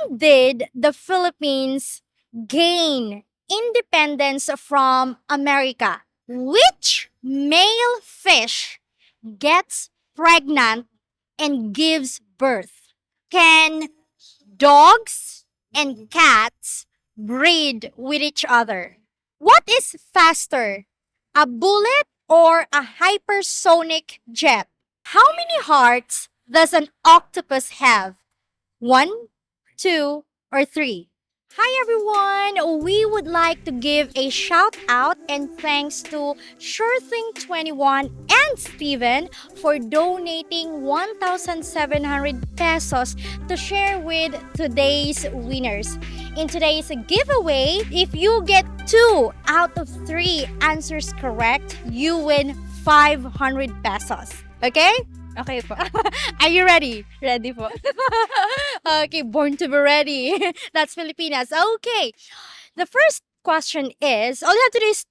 When did the Philippines gain independence from America? Which male fish gets pregnant and gives birth? Can dogs and cats breed with each other? What is faster, a bullet or a hypersonic jet? How many hearts does an octopus have? One, two, or three? Hi everyone! We would like to give a shout out and thanks to SureThing21 and Steven for donating 1,700 pesos to share with today's winners. In today's giveaway, if you get 2 out of 3 answers correct, you win 500 pesos. Okay? Okay po. Are you ready? Ready po. Okay, born to be ready. That's Filipinas. Okay. The first question is, all you have to do is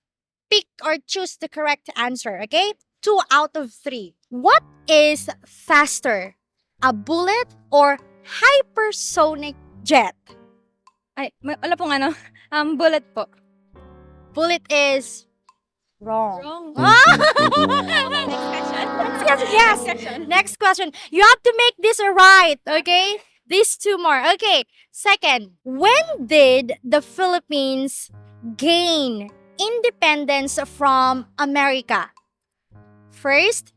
pick or choose the correct answer, okay? 2 out of 3. What is faster, a bullet or hypersonic jet? Ay, wala pong ano. Bullet po. Bullet is wrong. Wrong. Next question. Yes. Next question. You have to make this right, okay? These 2 more. Okay. Second, when did the Philippines gain independence from America? First,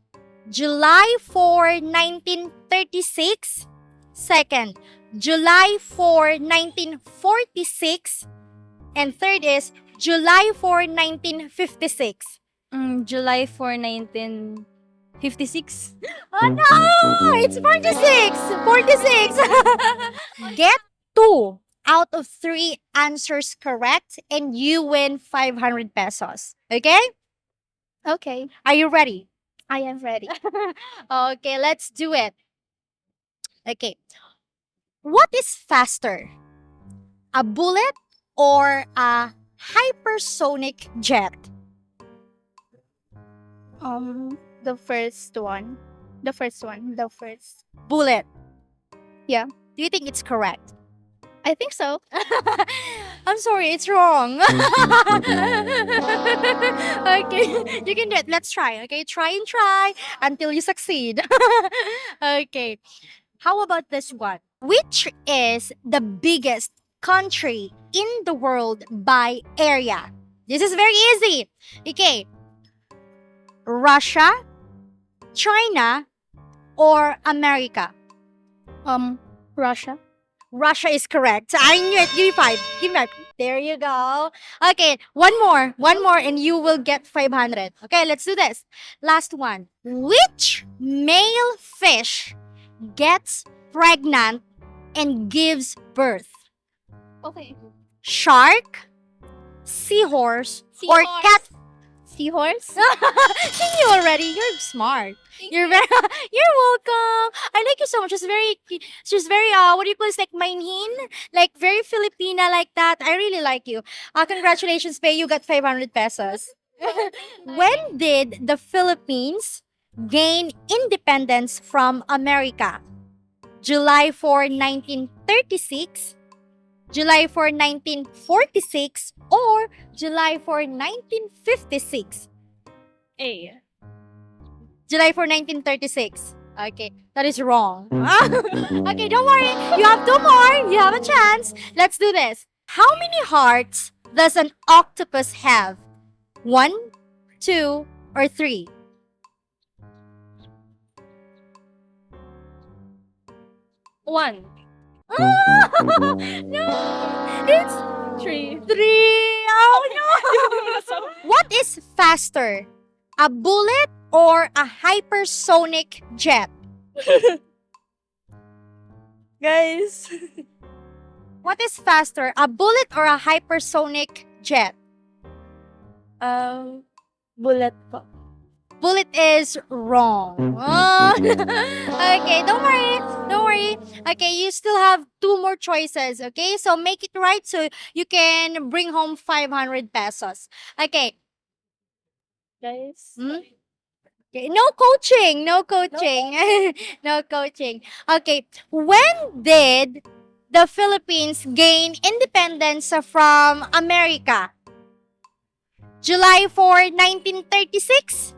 July 4, 1936. Second, July 4, 1946. And third is July 4, 1956. July 4, 1956. Oh no! It's 46! 46! Get 2 out of 3 answers correct and you win 500 pesos. Okay? Okay. Are you ready? I am ready. Okay, let's do it. Okay. What is faster? A bullet or a hypersonic jet? The first one. The first one. The first. Bullet. Yeah. Do you think it's correct? I think so. I'm sorry, it's wrong. Okay, you can do it. Let's try. Okay, try and try until you succeed. Okay, how about this one? Which is the biggest country in the world by area? This is very easy. Okay, Russia, China, or America? Russia. Russia is correct. I knew it. Give me 5. Give me 5. There you go. Okay, one more. One more and you will get 500. Okay, let's do this. Last one. Which male fish gets pregnant and gives birth? Okay. Shark, seahorse, or Seahorse. cat? Seahorse. She knew already. You're smart. You're very you're welcome. I like you so much. She's very what do you call this, like mainhin? Like very Filipina like that. I really like you. Congratulations, Pei. You got 500 pesos. When did the Philippines gain independence from America? July 4, 1936, July 4, 1946, or July 4, 1956? A. July 4, 1936. Okay, that is wrong. Okay, don't worry. You have 2 more. You have a chance. Let's do this. How many hearts does an octopus have? 1, 2, or 3? One. No, it's 3. 3. Oh no. What is faster, a bullet or a hypersonic jet? Guys. What is faster, a bullet or a hypersonic jet? Bullet po. Bullet is wrong. Oh. Okay, don't worry. Don't worry. Okay, you still have 2 more choices. Okay, so make it right so you can bring home 500 pesos. Okay. Guys. Okay, no coaching. No coaching. No coaching. Okay, when did the Philippines gain independence from America? July 4, 1936,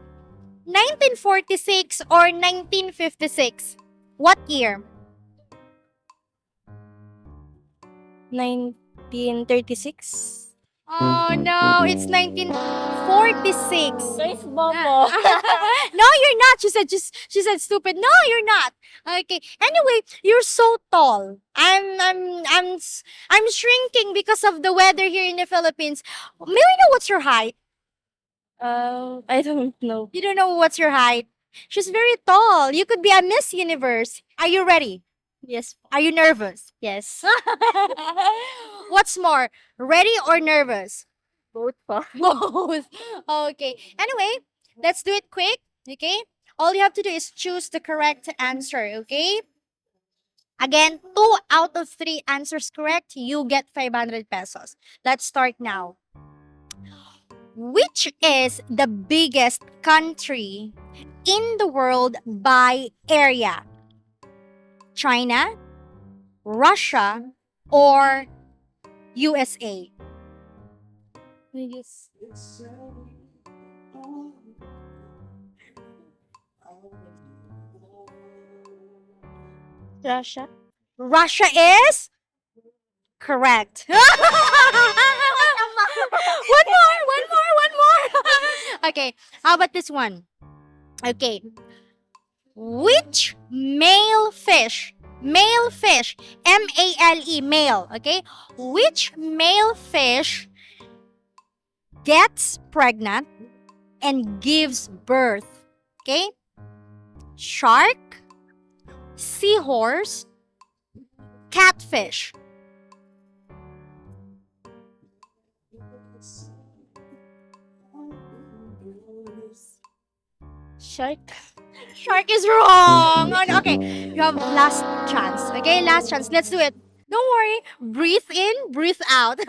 1946, or 1956? What year? 1936. Oh no, it's 1946. Guys, Momo. No, you're not. She said stupid. No, you're not. Okay. Anyway, you're so tall. I'm shrinking because of the weather here in the Philippines. May we know what's your height? I don't know. You don't know what's your height. She's very tall. You could be a Miss Universe. Are you ready? Yes. Are you nervous? Yes. What's more, ready or nervous? Both po. Both. Okay. Anyway, let's do it quick. Okay. All you have to do is choose the correct answer. Okay. Again, 2 out of 3 answers correct. You get 500 pesos. Let's start now. Which is the biggest country in the world by area? China, Russia, or USA? Yes. Russia. Russia is correct. One more. Okay, how about this one? Okay. Which male fish, M-A-L-E, male, okay? Which male fish gets pregnant and gives birth? Okay? Shark, seahorse, catfish. Shark. Shark is wrong. Oh, okay, you have last chance. Okay, last chance. Let's do it. Don't worry. Breathe in, breathe out.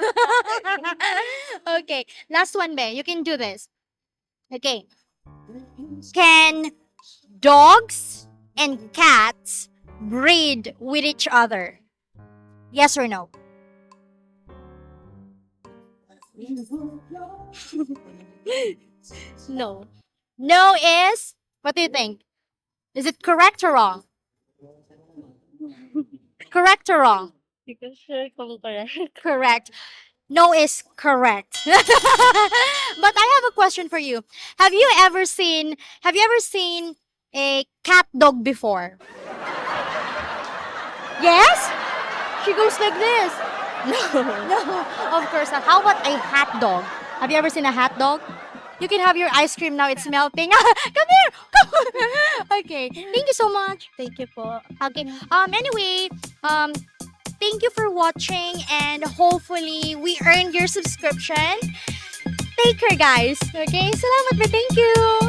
Okay, last one, Be. You can do this. Okay. Can dogs and cats breed with each other? Yes or no? No. No is, what do you think? Is it correct or wrong? Correct or wrong? Because sure kung correct. Correct. No is correct. But I have a question for you. Have you ever seen a cat dog before? Yes? She goes like this. No, of course not. How about a hat dog? Have you ever seen a hat dog? You can have your ice cream now. It's melting. Come here. Come. Okay. Thank you so much. Thank you po. Okay. Anyway, thank you for watching and hopefully we earned your subscription. Take care, guys. Okay? Salamat, but thank you.